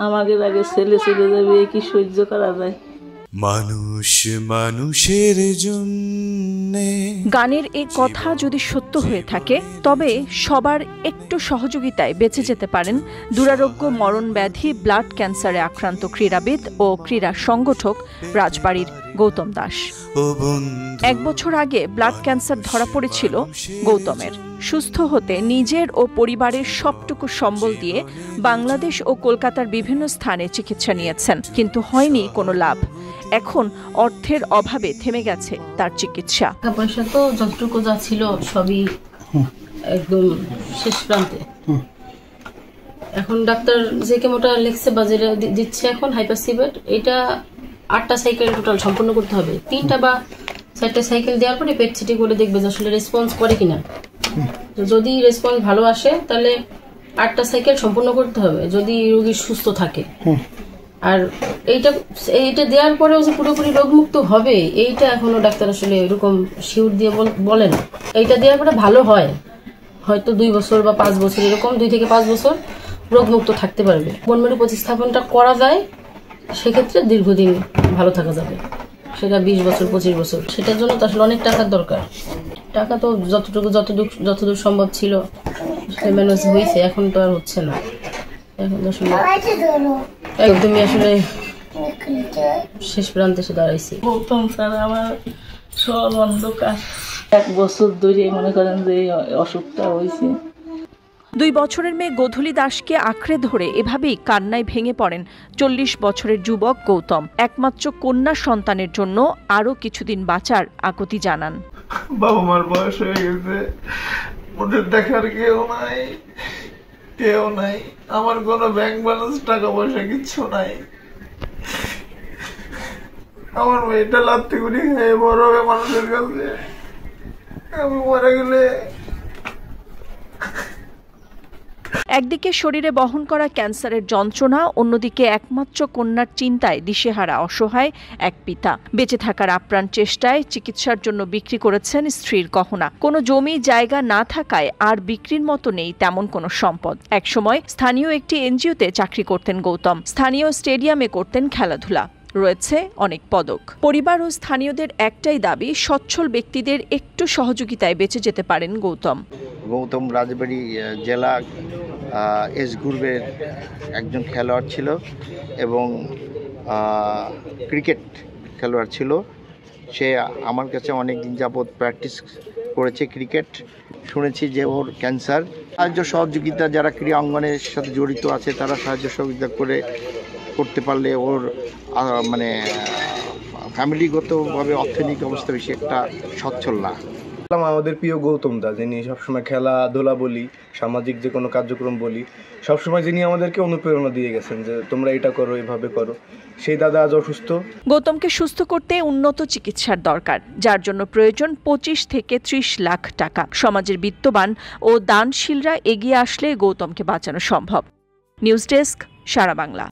আমাদের আগে ছেলে চলে যাবে, কি সহ্য করা যায়? মানুষ মানুষের জন্য। গানের এই কথা যদি সত্য হয়ে থাকে তবে সবার একটু সহযোগিতায় বেঁচে যেতে পারেন দুরারোগ্য মরণ ব্যাধি ব্লাড ক্যান্সারে আক্রান্ত ক্রীড়াবিদ ও ক্রীড়া সংগঠক রাজবাড়ীর গৌতম দাস। 1 বছর আগে ব্লাড ক্যান্সার ধরা পড়েছিল গৌতমের। সুস্থ হতে নিজের ও পরিবারের সবটুকু সম্বল দিয়ে বাংলাদেশ ও কলকাতার বিভিন্ন স্থানে চিকিৎসা নিয়েছেন, কিন্তু হয়নি কোনো লাভ। এখন অর্থের অভাবে থেমে গেছে তার চিকিৎসা। টাকা পয়সা তো যতটুকু যা ছিল সবই একদম শেষ প্রান্তে। এখন ডাক্তার যে কেমোটা লেখছে বাজারে দিচ্ছে এখন হাইপারসিবেট, এটা 8টা সাইকেল টোটাল সম্পূর্ণ করতে হবে। 3টা বা 4টা সাইকেল দেওয়ার পরে পেট সিটি করে দেখবে যে আসলে রেসপন্স করে কিনা। যদি রেসপন্স ভালো আসে তাহলে 8টা সাইকেল সম্পূর্ণ করতে হবে যদি রোগী সুস্থ থাকে। আর এইটা দেওয়ার পরেও যে পুরোপুরি রোগমুক্ত হবে এইটা এখনো ডাক্তার আসলে এরকম শিওর দিয়ে বলে না। এইটা দেওয়ার পরে ভালো হয়, হয়তো 2 বছর বা 5 বছর, এরকম 2 থেকে 5 বছর রোগমুক্ত থাকতে পারবে। বোন ম্যারো প্রতিস্থাপনটা করা যায়, সেক্ষেত্রে দীর্ঘদিন ভালো থাকা যাবে, সেটা 20 বছর 25 বছর। সেটার জন্য তো আসলে অনেক টাকার দরকার। টাকা তো যতদূর সম্ভব ছিল ম্যানেজ হয়েছে, এখন তো আর হচ্ছে না। এখন আসলে একদমই আসলে শেষ প্রান্তে এসে দাঁড়াইছি। গৌতম স্যার আমার সব অন্ধকার। 1 বছর ধরে মনে করেন যে অসুখটা হয়েছে। 2 বছরের মেয়ে গোধূলি দাসকে আঁকড়ে ধরে এভাবেই কান্নায় ভেঙে পড়েন 40 বছরের যুবক গৌতম। একমাত্র কন্যা সন্তানের জন্য আরো কিছুদিন বাঁচার আকুতি জানান। বাবা মার বয়স হয়ে গেছে, ওদের দেখার কেউ নাই। আমার কোনো ব্যাংক ব্যালেন্স টাকা পয়সা কিচ্ছু নাই। আমার মেয়েটা লাত্তি গুলি খেয়ে বড় হবে মানুষের কাছে, আমি মরে গেলে। একদিকে শরীরে বহন করা ক্যান্সারের যন্ত্রণা, অন্যদিকে একমাত্র কন্যার চিন্তায় দিশেহারা অসহায় এক পিতা। বেঁচে থাকার আপ্রাণ চেষ্টায় চিকিৎসার জন্য বিক্রি করেছেন স্ত্রীর গহনা। কোনো জমি জায়গা না থাকায় আর বিক্রির মতো নেই তেমন কোনো সম্পদ। একসময় স্থানীয় একটি এনজিওতে চাকরি করতেন গৌতম। স্থানীয় স্টেডিয়ামে করতেন খেলাধুলা। রয়েছে অনেক পদক। পরিবার ও স্থানীয়দের একটাই দাবি, সচ্ছল ব্যক্তিদের একটু সহযোগিতায় বেঁচে যেতে পারেন গৌতম। গৌতম রাজবাড়ী জেলা এস গ্রুপের একজন খেলোয়াড় ছিল এবং ক্রিকেট খেলোয়াড় ছিল। সে আমার কাছে অনেক দিন যাবৎ প্র্যাকটিস করেছে ক্রিকেট। শুনেছি যে ওর ক্যান্সার। সাহায্য সহযোগিতা যারা ক্রীড়া অঙ্গনের সাথে জড়িত আছে তারা সাহায্য সহযোগিতা করতে পারলে ওর মানে ফ্যামিলিগতভাবে অর্থনৈতিক অবস্থা বেশি একটা সচ্ছল না। আমাদের প্রিয় গৌতম দা, যিনি সবসময় খেলাধুলা বলি, সামাজিক যে কোনো কার্যক্রম বলি, সবসময় যিনি আমাদেরকে অনুপ্রেরণা দিয়ে গেছেন যে তোমরা এটা করো, এভাবে করো। সেই দাদা আজ অসুস্থ। গৌতমকে সুস্থ করতে উন্নত চিকিৎসার দরকার, যার জন্য প্রয়োজন 25 থেকে 30 লাখ টাকা। সমাজের বিত্তবান ও দানশীলরা এগিয়ে আসলে গৌতমকে বাঁচানো সম্ভব। নিউজ ডেস্ক, সারা বাংলা।